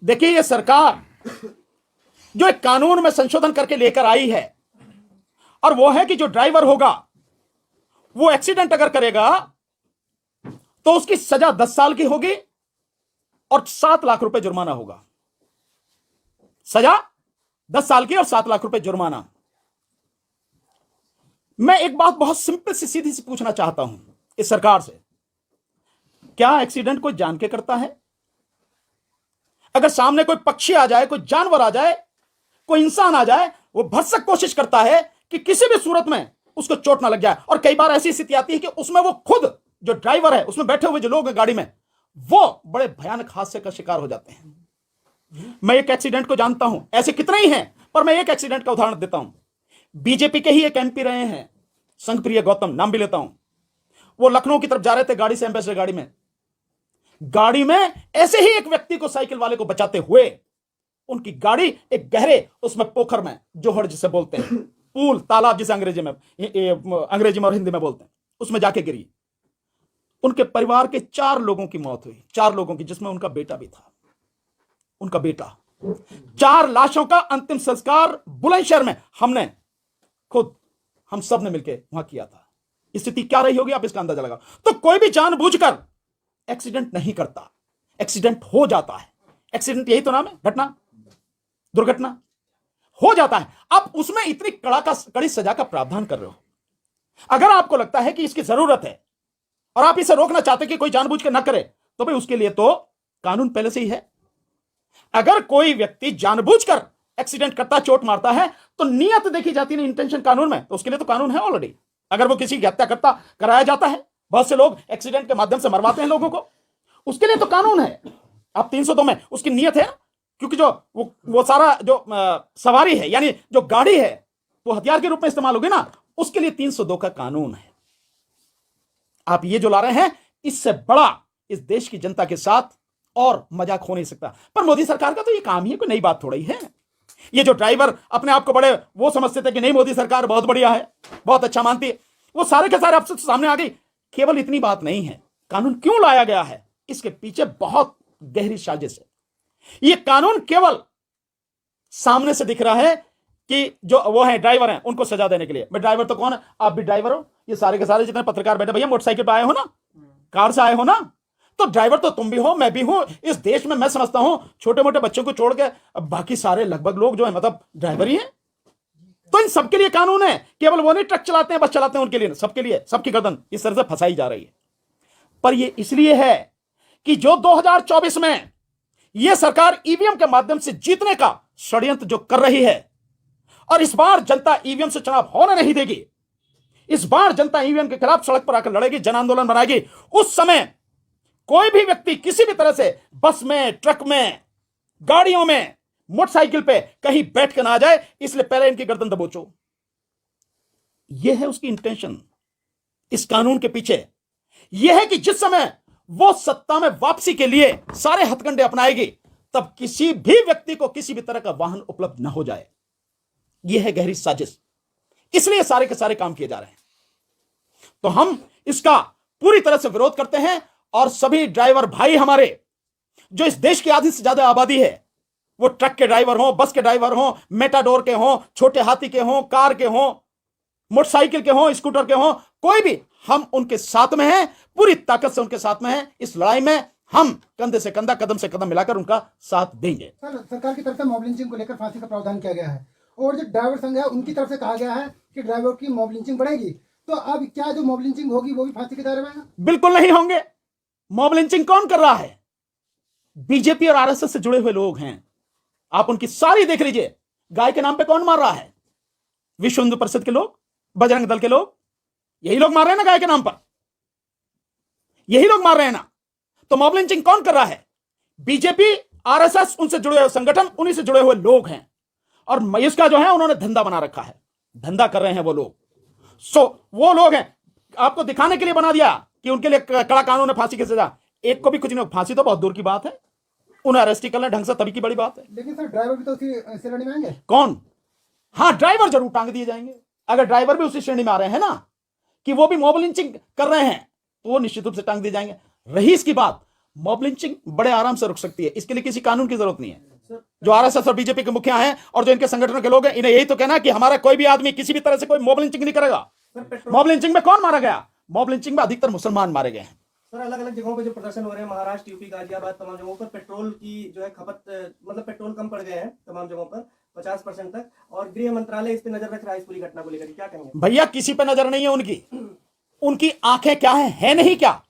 देखिए, ये सरकार जो एक कानून में संशोधन करके लेकर आई है, और वो है कि जो ड्राइवर होगा वो एक्सीडेंट अगर करेगा तो उसकी सजा 10 साल की होगी और 7 लाख रुपए जुर्माना होगा। सजा 10 साल की और 7 लाख रुपए जुर्माना। मैं एक बात बहुत सिंपल सी सीधी सी पूछना चाहता हूं इस सरकार से, क्या एक्सीडेंट कोई जान के करता है? अगर सामने कोई पक्षी आ जाए, कोई जानवर आ जाए, कोई इंसान आ जाए, वो भरसक कोशिश करता है कि किसी भी सूरत में उसको चोट ना लग जाए। और कई बार ऐसी स्थिति आती है कि उसमें वो खुद जो ड्राइवर है, उसमें बैठे हुए जो लोग हैं गाड़ी में, वो बड़े भयानक हादसे का शिकार हो जाते हैं। मैं एक एक्सीडेंट को जानता हूं, ऐसे कितने ही हैं, पर मैं एक एक्सीडेंट का उदाहरण देता हूं। बीजेपी के ही एक एमपी रहे हैं, संघप्रिय गौतम, नाम भी लेता हूं। वो लखनऊ की तरफ जा रहे थे गाड़ी से, एम्बेसडर गाड़ी में ऐसे ही एक व्यक्ति को, साइकिल वाले को बचाते हुए उनकी गाड़ी एक गहरे उसमें पोखर में, जोहड़ जिसे बोलते हैं, पूल, तालाब जिसे अंग्रेजी में और हिंदी में बोलते हैं, उसमें जाके गिरी। उनके परिवार के 4 लोगों की मौत हुई, 4 लोगों की, जिसमें उनका बेटा भी था। उनका बेटा, 4 लाशों का अंतिम संस्कार बुलंदशहर में हम सब ने मिलकर वहां किया था। स्थिति क्या रही होगी आप इसका अंदाजा लगाओ। तो कोई भी जानबूझकर एक्सीडेंट नहीं करता, एक्सीडेंट हो जाता है। एक्सीडेंट यही तो नाम है, घटना, दुर्घटना हो जाता है। अब उसमें इतनी कड़ी सजा का प्रावधान कर रहे हो। अगर आपको लगता है कि इसकी जरूरत है और आप इसे रोकना चाहते कि कोई जानबूझकर ना करे, तो भाई उसके लिए तो कानून पहले से ही है। अगर कोई व्यक्ति जानबूझकर एक्सीडेंट करता, चोट मारता है, तो नियत देखी जाती है ना, इंटेंशन कानून में, तो उसके लिए तो कानून है ऑलरेडी। अगर वो किसी की हत्या करता, कराया जाता है, बहुत से लोग एक्सीडेंट के माध्यम से मरवाते हैं लोगों को, उसके लिए तो कानून है। आप 302 में उसकी नियत है, क्योंकि जो वो सारा जो सवारी है, यानी जो गाड़ी है, वो हथियार के रूप में इस्तेमाल होगी ना, उसके लिए 302 का कानून है। आप ये जो ला रहे हैं, इससे बड़ा इस देश की जनता के साथ और मजाक हो नहीं सकता। पर मोदी सरकार का तो ये काम ही है, कोई नई बात थोड़ी है। ये जो ड्राइवर अपने आप को बड़े वो समझते थे कि नहीं, मोदी सरकार बहुत बढ़िया है, बहुत अच्छा मानती है, वो सारे के सारे आपसे सामने आ गई। केवल इतनी बात नहीं है, कानून क्यों लाया गया है, इसके पीछे बहुत गहरी साजिश है। ये कानून केवल सामने से दिख रहा है कि जो वो है ड्राइवर हैं, उनको सजा देने के लिए। मैं ड्राइवर तो कौन है, आप भी ड्राइवर हो, ये सारे के सारे जितने पत्रकार बैठे, भैया मोटरसाइकिल पे आए हो ना, कार से आए हो ना, तो ड्राइवर तो तुम भी हो, मैं भी हूं। इस देश में मैं समझता हूं छोटे मोटे बच्चों को छोड़ के बाकी सारे लगभग लोग जो है, मतलब ड्राइवर ही हैं। तो इन सबके लिए कानून है, केवल वो नहीं ट्रक चलाते हैं, बस चलाते हैं, उनके लिए, सबके लिए, सबकी गर्दन इस तरह से फंसाई जा रही है। पर ये इसलिए है कि जो 2024 में यह सरकार ईवीएम के माध्यम से जीतने का षड्यंत्र जो कर रही है, और इस बार जनता ईवीएम से चुनाव होने नहीं देगी, इस बार जनता ईवीएम के खिलाफ सड़क पर आकर लड़ेगी, जन आंदोलन बनाएगी। उस समय कोई भी व्यक्ति किसी भी तरह से बस में, ट्रक में, गाड़ियों में, मोटरसाइकिल पे कहीं बैठ के ना आ जाए, इसलिए पहले इनकी गर्दन दबोचो। यह है उसकी इंटेंशन इस कानून के पीछे। यह है कि जिस समय वो सत्ता में वापसी के लिए सारे हथकंडे अपनाएगी, तब किसी भी व्यक्ति को किसी भी तरह का वाहन उपलब्ध ना हो जाए। यह है गहरी साजिश, इसलिए सारे के सारे काम किए जा रहे हैं। तो हम इसका पूरी तरह से विरोध करते हैं। और सभी ड्राइवर भाई हमारे, जो इस देश की आधी से ज्यादा आबादी है, वो ट्रक के ड्राइवर हो, बस के ड्राइवर हो, मेटाडोर के हो, छोटे हाथी के हो, कार के हो, मोटरसाइकिल के हो, स्कूटर के हो, कोई भी, हम उनके साथ में हैं, पूरी ताकत से उनके साथ में हैं। इस लड़ाई में हम कंधे से कंधा, कदम से कदम मिलाकर उनका साथ देंगे। सर, सरकार की तरफ से मॉब लिंचिंग को लेकर फांसी का प्रावधान किया गया है, और जो ड्राइवर संघ है उनकी तरफ से कहा गया है कि ड्राइवर की मॉब लिंचिंग बढ़ेगी। तो अब क्या जो मॉब लिंचिंग होगी वो भी फांसी के दायरे में है? बिल्कुल नहीं होंगे। मॉब लिंचिंग कौन कर रहा है? बीजेपी और आरएसएस से जुड़े हुए लोग हैं। आप उनकी सारी देख लीजिए। गाय के नाम पे कौन मार रहा है? विश्व हिंदू परिषद के लोग, बजरंग दल के लोग, यही लोग मार रहे हैं ना गाय के नाम पर, यही लोग मार रहे हैं ना। तो मॉब लिंचिंग कौन कर रहा है? बीजेपी, आरएसएस, उनसे जुड़े हुए संगठन, उन्हीं से जुड़े हुए लोग हैं। और इसका जो है उन्होंने धंधा बना रखा है, धंधा कर रहे हैं वो लोग। वो लोग हैं, आपको दिखाने के लिए बना दिया कि उनके लिए कड़ा कानून है, फांसी की सजा। एक को भी कुछ नहीं, फांसी तो बहुत दूर की बात है, उन्हें अरेस्ट कर लें ढंग से, तभी की बड़ी बात है। लेकिन सर, ड्राइवर भी तो उसी श्रेणी में आएंगे। कौन? हाँ, ड्राइवर जरूर टांग दिए जाएंगे। अगर ड्राइवर भी उसी श्रेणी में आ रहे हैं ना, कि वो भी मॉब लिंचिंग कर रहे हैं, तो वो निश्चित रूप से टांग दिए जाएंगे। रही इसकी बात मॉब लिंचिंग बड़े आराम से रुक सकती है, इसके लिए किसी कानून की जरूरत नहीं है। जो आरएसएस और बीजेपी के मुखिया हैं और जो इनके संगठनों के लोग हैं, इन्हें यही तो कहना कि हमारा कोई भी आदमी किसी भी तरह से कोई मॉब लिंचिंग नहीं करेगा। मॉब लिंचिंग में कौन मारा गया? मॉब लिंचिंग में अधिकतर मुसलमान मारे गए हैं। सर, अलग अलग जगहों पे जो प्रदर्शन हो रहे हैं, महाराष्ट्र, यूपी, गाजियाबाद, तमाम जगहों पर पेट्रोल की जो है खपत, मतलब पेट्रोल कम पड़ गए हैं तमाम जगहों पर 50% तक, और गृह मंत्रालय इस पे नजर रख रहा है इस पूरी घटना को लेकर, क्या कहेंगे? भैया किसी पे नजर नहीं है उनकी, उनकी आंखें क्या है नहीं क्या,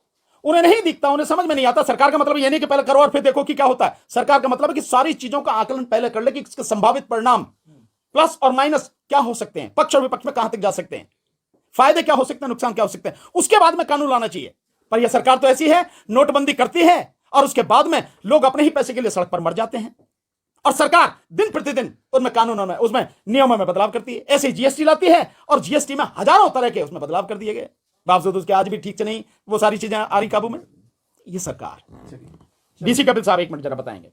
उन्हें नहीं दिखता, उन्हें समझ में नहीं आता। सरकार का मतलब ये नहीं कि पहले करो और फिर देखो कि क्या होता है। सरकार का मतलब है कि सारी चीजों का आकलन पहले कर ले कि इसके संभावित परिणाम प्लस और माइनस क्या हो सकते हैं, पक्ष और विपक्ष में कहां तक जा सकते हैं, फायदे क्या हो सकते हैं, नुकसान क्या हो सकते हैं, उसके बाद में कानून लाना चाहिए। पर यह सरकार तो ऐसी है, नोटबंदी करती है और उसके बाद में लोग अपने ही पैसे के लिए सड़क पर मर जाते हैं, और सरकार दिन प्रतिदिन उनमें कानूनों में, उसमें नियमों में बदलाव करती है। ऐसे जीएसटी लाती है और जीएसटी में हजारों तरह के उसमें बदलाव कर दिए गए, बावजूद उसके आज भी ठीक से नहीं वो सारी चीजें आ रही काबू में। ये सरकार। डीसी कपिल साहब 1 मिनट जरा बताएंगे।